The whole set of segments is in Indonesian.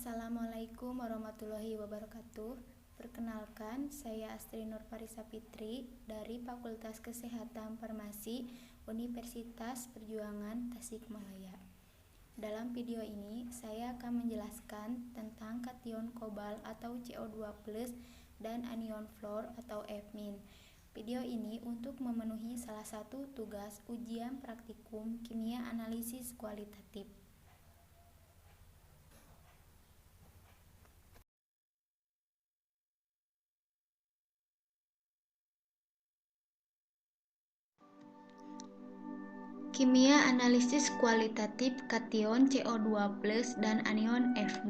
Assalamualaikum warahmatullahi wabarakatuh. Perkenalkan, saya Astri Nur Parisa Fitri dari Fakultas Kesehatan Farmasi Universitas Perjuangan Tasikmalaya. Dalam video ini, saya akan menjelaskan tentang kation kobal atau CO2+ dan anion fluor atau F-. Video ini untuk memenuhi salah satu tugas ujian praktikum kimia analisis kualitatif. Kimia analisis kualitatif kation CO2+ dan anion F-.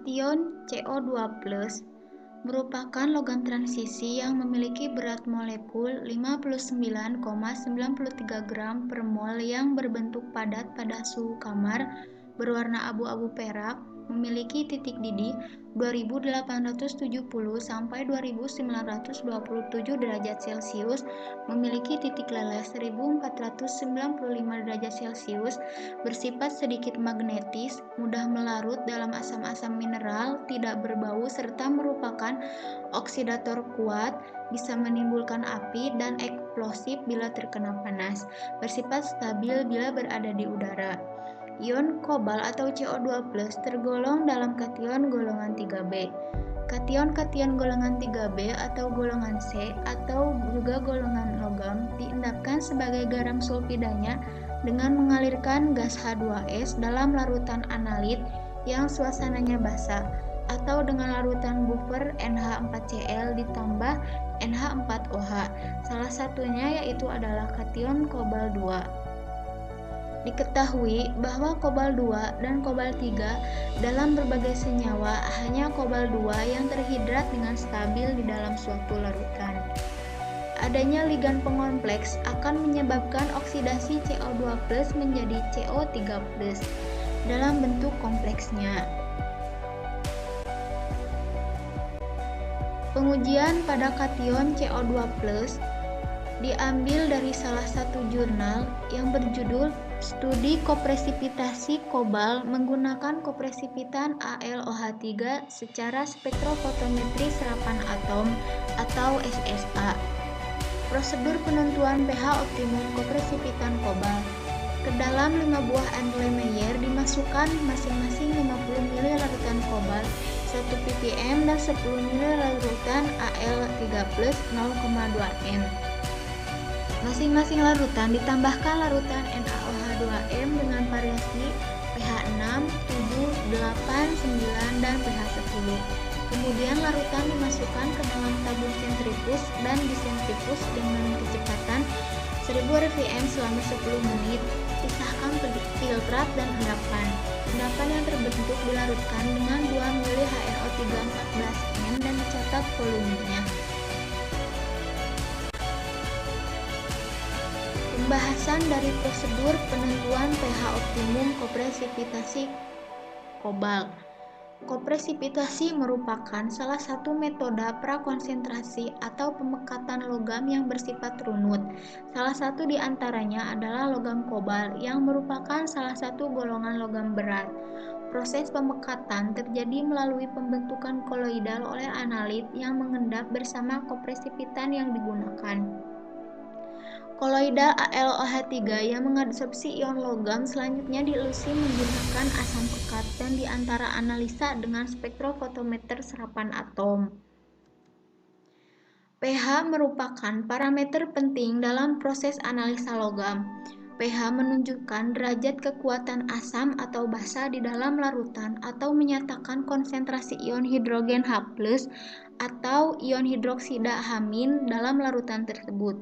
Kation CO2+ merupakan logam transisi yang memiliki berat molekul 59,93 gram per mol yang berbentuk padat pada suhu kamar, berwarna abu-abu perak, memiliki titik didih 2870 sampai 2927 derajat Celcius, memiliki titik leles 1495 derajat Celcius, bersifat sedikit magnetis, mudah melarut dalam asam-asam mineral, tidak berbau serta merupakan oksidator kuat, bisa menimbulkan api dan eksplosif bila terkena panas, bersifat stabil bila berada di udara. Ion kobal atau CO2+ tergolong dalam kation golongan 3B. Kation-kation golongan 3B atau golongan C atau juga golongan logam diendapkan sebagai garam sulfidanya dengan mengalirkan gas H2S dalam larutan analit yang suasananya basah atau dengan larutan buffer NH4Cl ditambah NH4OH. Salah satunya yaitu adalah kation kobal 2. Diketahui bahwa kobal 2 dan kobal 3 dalam berbagai senyawa hanya kobal 2 yang terhidrat dengan stabil di dalam suatu larutan. Adanya ligan pengompleks akan menyebabkan oksidasi CO2+ menjadi CO3+ dalam bentuk kompleksnya. Pengujian pada kation CO2+ diambil dari salah satu jurnal yang berjudul Studi Kopresipitasi Kobal menggunakan kopresipitan AlOH3 secara spektrofotometri serapan atom atau SSA. Prosedur penentuan pH optimum kopresipitan kobal. Ke dalam 5 buah Erlenmeyer dimasukkan masing-masing 50 ml larutan kobal, 1 ppm dan 10 ml larutan Al3+, 0,2 N. Masing-masing larutan ditambahkan larutan NaOH2m dengan variasi pH 6, 7, 8, 9, dan pH 10. Kemudian larutan dimasukkan ke dalam tabung sentrifuge dan disentrifuge dengan kecepatan 1000 rpm selama 10 menit. Pisahkan filtrat dan endapan. Endapan yang terbentuk dilarutkan dengan 2 ml HNO314N dan dicatat volumenya. Pembahasan dari prosedur penentuan pH optimum kopresipitasi kobal. Kopresipitasi merupakan salah satu metode prakonsentrasi atau pemekatan logam yang bersifat runut. Salah satu di antaranya adalah logam kobal yang merupakan salah satu golongan logam berat. Proses pemekatan terjadi melalui pembentukan koloidal oleh analit yang mengendap bersama kopresipitan yang digunakan. Koloidal AlOH3 yang mengadsorpsi ion logam selanjutnya dielusi menggunakan asam pekat dan diantara analisa dengan spektrofotometer serapan atom. pH merupakan parameter penting dalam proses analisa logam. pH menunjukkan derajat kekuatan asam atau basa di dalam larutan atau menyatakan konsentrasi ion hidrogen H+ atau ion hidroksida H- dalam larutan tersebut.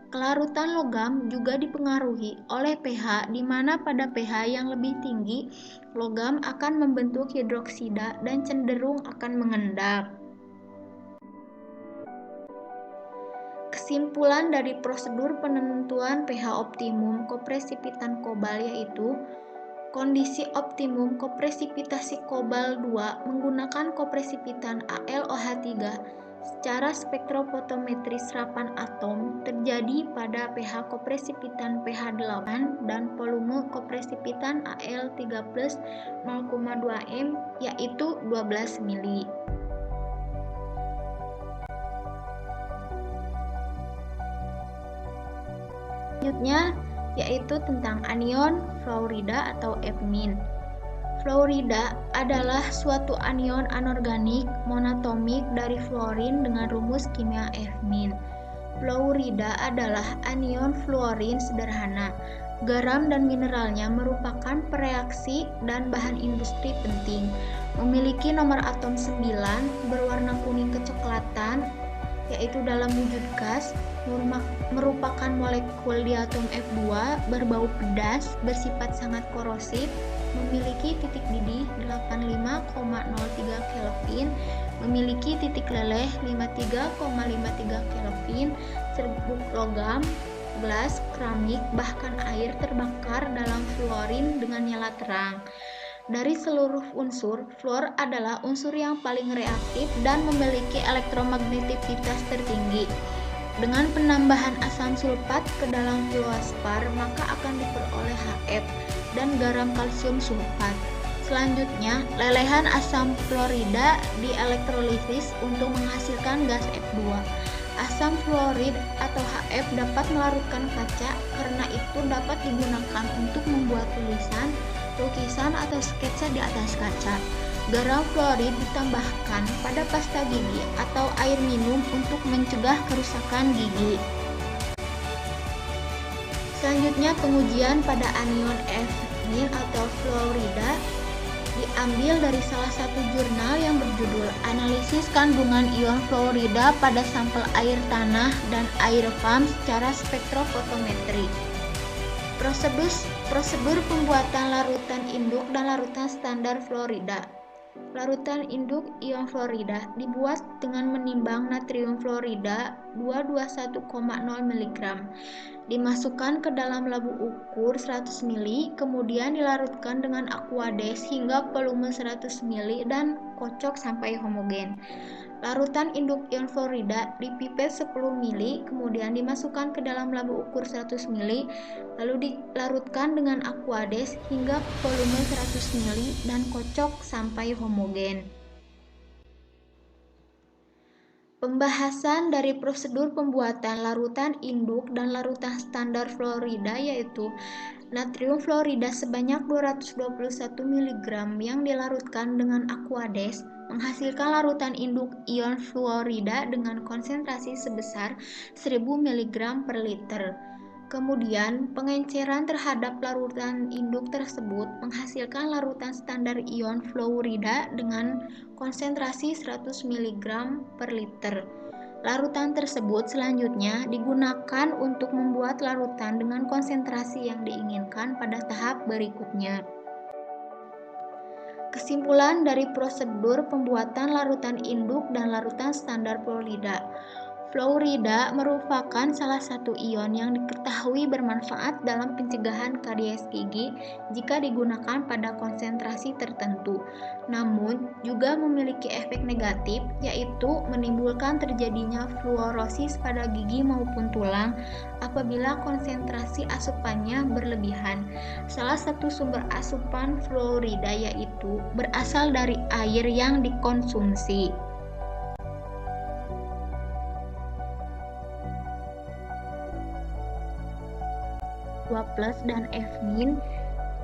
Kelarutan logam juga dipengaruhi oleh pH, di mana pada pH yang lebih tinggi, logam akan membentuk hidroksida dan cenderung akan mengendap. Kesimpulan dari prosedur penentuan pH optimum kopresipitan kobal yaitu kondisi optimum kopresipitasi kobal 2 menggunakan kopresipitan AlOH3 Secara spektrofotometri serapan atom terjadi pada pH kopresipitan pH 8 dan volume kopresipitan Al3+ 0,2 m yaitu 12 mili. Selanjutnya yaitu tentang anion fluorida atau Fmin. Fluorida adalah suatu anion anorganik monoatomik dari fluorin dengan rumus kimia Fmin. Fluorida adalah anion fluorin sederhana. Garam dan mineralnya merupakan pereaksi dan bahan industri penting. Memiliki nomor atom 9 berwarna kuning kecoklatan, yaitu dalam wujud gas, merupakan molekul diatom F2 berbau pedas, bersifat sangat korosif, memiliki titik didih 85,03 Kelvin, memiliki titik leleh 53,53 Kelvin, serbuk logam, gelas, keramik, bahkan air terbakar dalam fluorin dengan nyala terang. Dari seluruh unsur, fluor adalah unsur yang paling reaktif dan memiliki elektromagnetisitas tertinggi. Dengan penambahan asam sulfat ke dalam fluorspar, maka akan diperoleh HF dan garam kalsium sulfat. Selanjutnya, lelehan asam fluorida dielektrolisis untuk menghasilkan gas F2. Asam fluorid atau HF dapat melarutkan kaca, karena itu dapat digunakan untuk membuat tulisan, lukisan, atau sketsa di atas kaca. Garam fluorid ditambahkan pada pasta gigi atau air minum untuk mencegah kerusakan gigi. Selanjutnya, pengujian pada anion Fmin atau fluorida diambil dari salah satu jurnal yang berjudul Analisis Kandungan Ion Fluorida pada Sampel Air Tanah dan Air FAM secara Spektrofotometri. Prosedur pembuatan larutan induk dan larutan standar fluorida. Larutan induk ion fluorida dibuat dengan menimbang natrium fluorida 221,0 mg. Dimasukkan ke dalam labu ukur 100 ml, kemudian dilarutkan dengan aquades hingga volume 100 ml dan kocok sampai homogen. Larutan induk ion fluorida dipipet 10 ml, kemudian dimasukkan ke dalam labu ukur 100 ml, lalu dilarutkan dengan aquades hingga volume 100 ml dan kocok sampai homogen. Pembahasan dari prosedur pembuatan larutan induk dan larutan standar fluorida yaitu natrium fluorida sebanyak 221 mg yang dilarutkan dengan aquades menghasilkan larutan induk ion fluorida dengan konsentrasi sebesar 1000 mg per liter. Kemudian, pengenceran terhadap larutan induk tersebut menghasilkan larutan standar ion fluorida dengan konsentrasi 100 mg per liter. Larutan tersebut selanjutnya digunakan untuk membuat larutan dengan konsentrasi yang diinginkan pada tahap berikutnya. Kesimpulan dari prosedur pembuatan larutan induk dan larutan standar fluorida. Fluorida merupakan salah satu ion yang diketahui bermanfaat dalam pencegahan karies gigi jika digunakan pada konsentrasi tertentu. Namun, juga memiliki efek negatif, yaitu menimbulkan terjadinya fluorosis pada gigi maupun tulang apabila konsentrasi asupannya berlebihan. Salah satu sumber asupan fluorida yaitu berasal dari air yang dikonsumsi. Plus dan Fmin.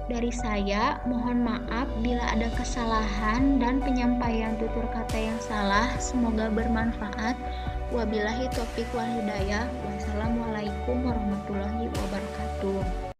Dari saya, mohon maaf bila ada kesalahan dan penyampaian tutur kata yang salah. Semoga bermanfaat. Wabillahi taufiq wal hidayah. Wassalamualaikum warahmatullahi wabarakatuh.